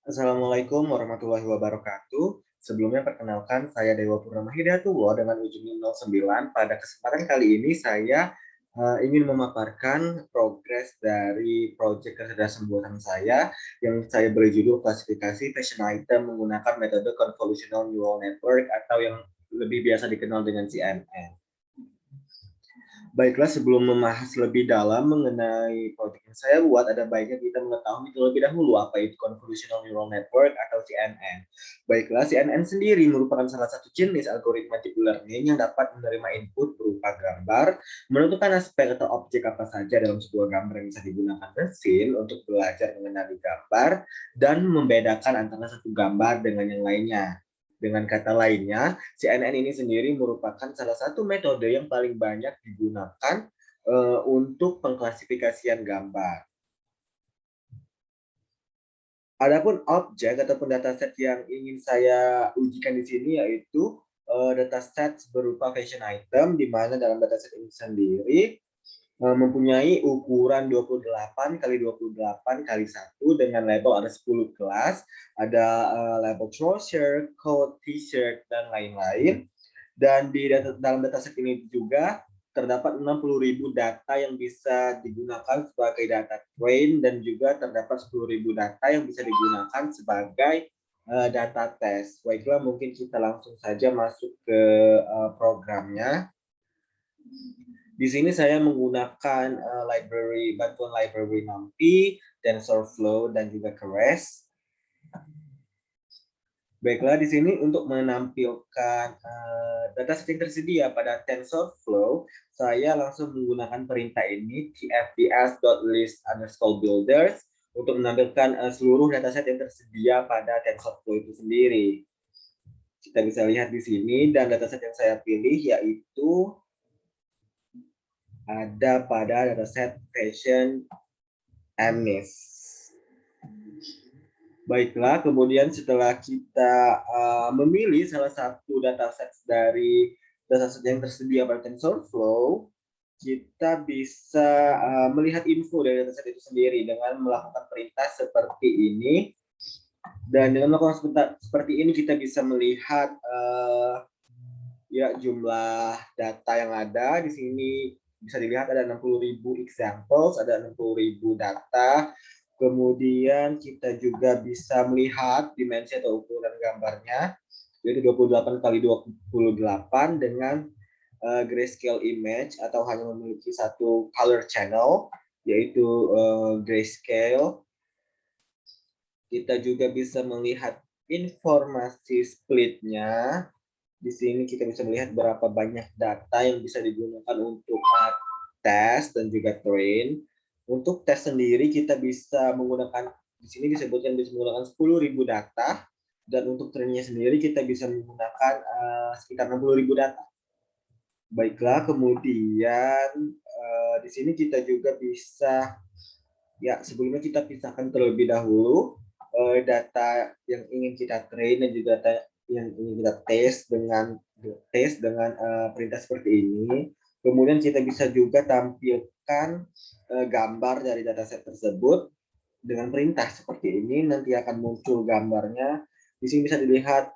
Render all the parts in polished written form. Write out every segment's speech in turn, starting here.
Assalamualaikum warahmatullahi wabarakatuh. Sebelumnya perkenalkan saya Dewa Purnama Hidayatullah dengan ujung 09. Pada kesempatan kali ini saya ingin memaparkan progres dari proyek kecerdasan buatan saya yang saya beri judul klasifikasi fashion item menggunakan metode convolutional neural network atau yang lebih biasa dikenal dengan CNN. Baiklah, sebelum membahas lebih dalam mengenai proyek yang saya buat, ada baiknya kita mengetahui terlebih dahulu apa itu Convolutional Neural Network atau CNN. Baiklah, CNN sendiri merupakan salah satu jenis algoritma deep learning yang dapat menerima input berupa gambar, menentukan aspek atau objek apa saja dalam sebuah gambar yang bisa digunakan mesin untuk belajar mengenali gambar dan membedakan antara satu gambar dengan yang lainnya. Dengan kata lainnya, CNN ini sendiri merupakan salah satu metode yang paling banyak digunakan untuk pengklasifikasian gambar. Adapun objek ataupun dataset yang ingin saya ujikan di sini yaitu dataset berupa fashion item, di mana dalam dataset ini sendiri mempunyai ukuran 28 kali 28 kali 1 dengan label ada 10 kelas, ada label trouser, coat, t-shirt, dan lain-lain. Dan di dalam dataset ini juga terdapat 60.000 data yang bisa digunakan sebagai data train dan juga terdapat 10.000 data yang bisa digunakan sebagai data test. Baiklah, mungkin kita langsung saja masuk ke programnya. Di sini saya menggunakan bantuan library NumPy, TensorFlow, dan juga Keras. Baiklah, di sini untuk menampilkan dataset yang tersedia pada TensorFlow, saya langsung menggunakan perintah ini tfds.list_builders untuk menampilkan seluruh dataset yang tersedia pada TensorFlow itu sendiri. Kita bisa lihat di sini, dan dataset yang saya pilih yaitu ada pada dataset fashion Amnis. Baiklah, kemudian setelah kita memilih salah satu dataset dari dataset yang tersedia pada TensorFlow, kita bisa melihat info dari dataset itu sendiri dengan melakukan perintah seperti ini. Dan dengan melakukan seperti ini kita bisa melihat ya jumlah data yang ada di sini. Bisa dilihat ada 60.000 examples, ada 60.000 data. Kemudian kita juga bisa melihat dimensi atau ukuran gambarnya, yaitu 28 kali 28 dengan grayscale image atau hanya memiliki satu color channel, yaitu grayscale. Kita juga bisa melihat informasi splitnya. Di sini kita bisa melihat berapa banyak data yang bisa digunakan untuk tes dan juga train. Untuk tes sendiri kita bisa menggunakan, di sini disebutkan bisa menggunakan 10.000 data, dan untuk trainnya sendiri kita bisa menggunakan sekitar 60.000 data. Baiklah, kemudian di sini kita juga bisa, ya sebelumnya kita pisahkan terlebih dahulu data yang ingin kita train dan juga data yang ingin kita tes dengan perintah seperti ini. Kemudian kita bisa juga tampilkan gambar dari dataset tersebut dengan perintah seperti ini. Nanti akan muncul gambarnya. Di sini bisa dilihat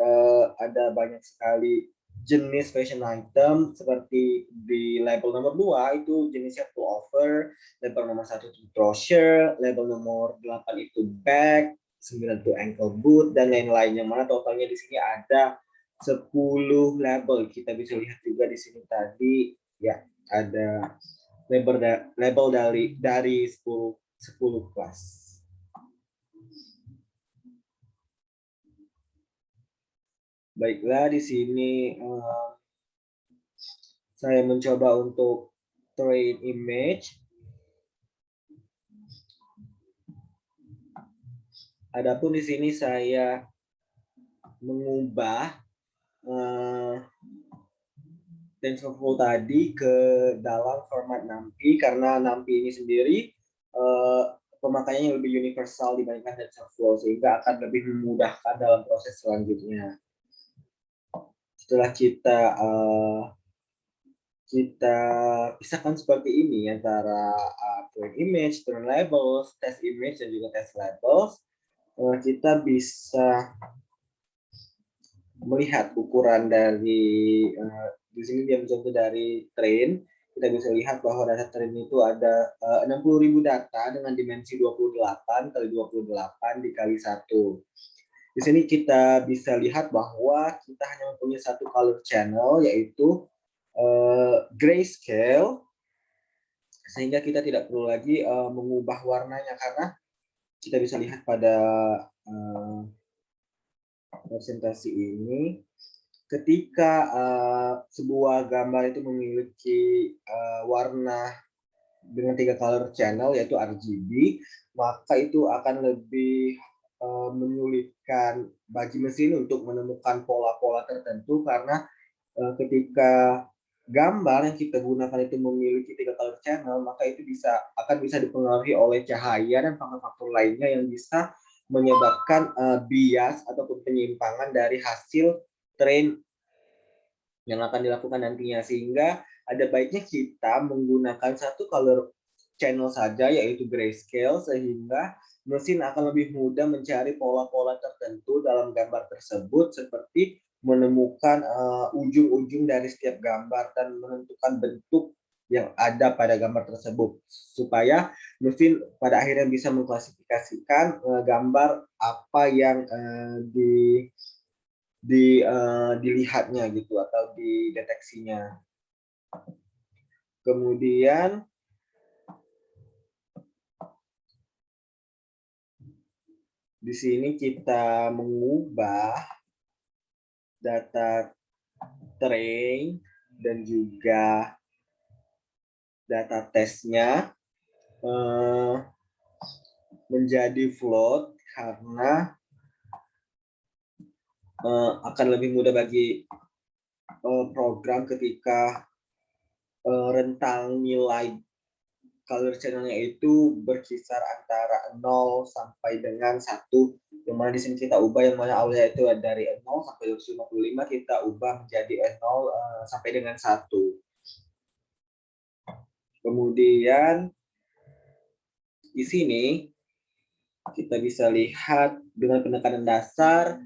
ada banyak sekali jenis fashion item, seperti di label nomor 2 itu jenisnya pullover, label nomor 1 itu trouser, label nomor 8 itu bag, 9 itu ankle boot, dan lain-lain, yang mana totalnya di sini ada 10 label. Kita bisa lihat juga di sini tadi ya ada label dari 10 kelas. Baiklah, di sini saya mencoba untuk train image. Adapun di sini saya mengubah TensorFlow tadi ke dalam format NumPy, karena NumPy ini sendiri pemakaiannya lebih universal dibandingkan TensorFlow, sehingga akan lebih memudahkan dalam proses selanjutnya. Setelah kita pisahkan seperti ini antara train image, train labels, test image, dan juga test labels. kita bisa melihat ukuran dari di sini dia contoh dari train. Kita bisa lihat bahwa data train itu ada 60.000 data dengan dimensi 28 kali 28 dikali 1. Di sini kita bisa lihat bahwa kita hanya mempunyai satu color channel, yaitu grayscale, sehingga kita tidak perlu lagi mengubah warnanya, karena kita bisa lihat pada presentasi ini, ketika sebuah gambar itu memiliki warna dengan 3 color channel yaitu RGB, maka itu akan lebih menyulitkan bagi mesin untuk menemukan pola-pola tertentu, karena ketika gambar yang kita gunakan itu memiliki 3 color channel, maka itu akan bisa dipengaruhi oleh cahaya dan faktor-faktor lainnya yang bisa menyebabkan bias ataupun penyimpangan dari hasil train yang akan dilakukan nantinya. Sehingga ada baiknya kita menggunakan satu color channel saja, yaitu grayscale, sehingga mesin akan lebih mudah mencari pola-pola tertentu dalam gambar tersebut, seperti menemukan ujung-ujung dari setiap gambar dan menentukan bentuk yang ada pada gambar tersebut, supaya mesin pada akhirnya bisa mengklasifikasikan gambar apa yang dilihatnya gitu, atau dideteksinya. Kemudian di sini kita mengubah data train dan juga data testnya menjadi float, karena akan lebih mudah bagi program ketika rentang nilai color channelnya itu berkisar antara 0 sampai dengan 1, yang mana di sini kita ubah, yang mana awalnya itu dari 0 sampai 255, kita ubah menjadi 0 sampai dengan 1. Kemudian di sini kita bisa lihat dengan penekanan dasar,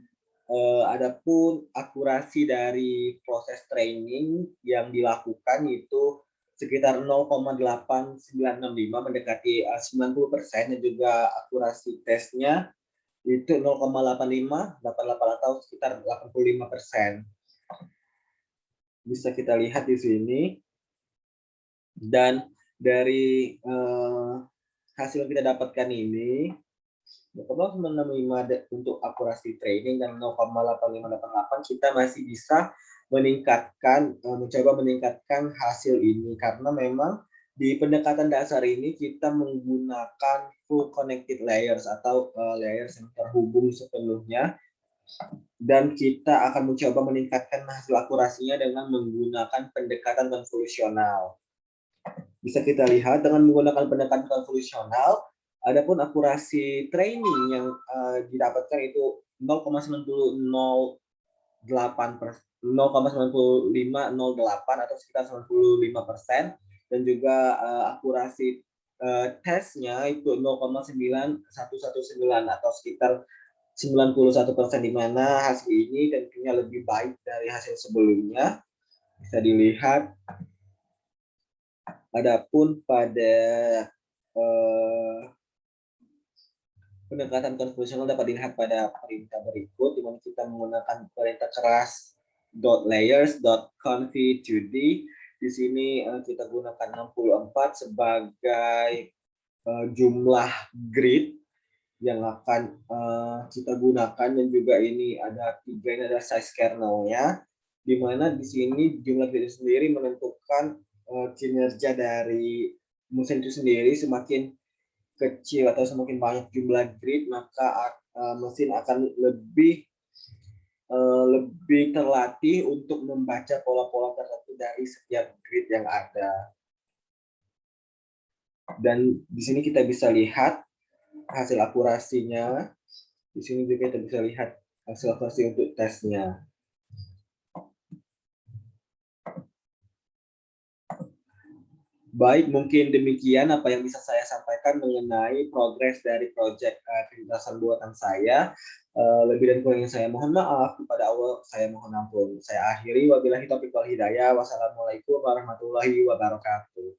adapun akurasi dari proses training yang dilakukan itu sekitar 0,8965, mendekati 90%, dan juga akurasi tesnya itu 0,8588 atau sekitar 85%. Bisa kita lihat di sini. Dan dari hasil yang kita dapatkan ini 0,965 untuk akurasi training dan 0,8588, kita masih bisa mencoba meningkatkan hasil ini, karena memang di pendekatan dasar ini kita menggunakan full connected layers atau layers yang terhubung sepenuhnya, dan kita akan mencoba meningkatkan hasil akurasinya dengan menggunakan pendekatan konvolusional. Bisa kita lihat dengan menggunakan pendekatan konvolusional, adapun akurasi training yang didapatkan itu 0,9508 atau sekitar 95%, dan juga akurasi tesnya itu 0,9119 atau sekitar 91%, di mana hasil ini tentunya lebih baik dari hasil sebelumnya. Bisa dilihat. Adapun pada pendekatan konvolusional dapat dilihat pada perintah berikut, di mana kita menggunakan perintah keras .layers.conv2d. Di sini kita gunakan 64 sebagai jumlah grid yang akan kita gunakan, dan juga ini ada 3, ini ada size kernelnya, di mana di sini jumlah grid sendiri menentukan kinerja dari mesin itu sendiri. Semakin kecil atau semakin banyak jumlah grid, maka mesin akan lebih terlatih untuk membaca pola-pola tertentu dari setiap grid yang ada. Dan di sini kita bisa lihat hasil akurasinya. Di sini juga kita bisa lihat hasil akurasi untuk tesnya. Baik, mungkin demikian apa yang bisa saya sampaikan mengenai progres dari proyek kelintasan buatan saya. Lebih dan kurangnya saya mohon maaf, kepada Allah saya mohon ampun. Saya akhiri, wabillahi taufiq wal hidayah. Wassalamualaikum warahmatullahi wabarakatuh.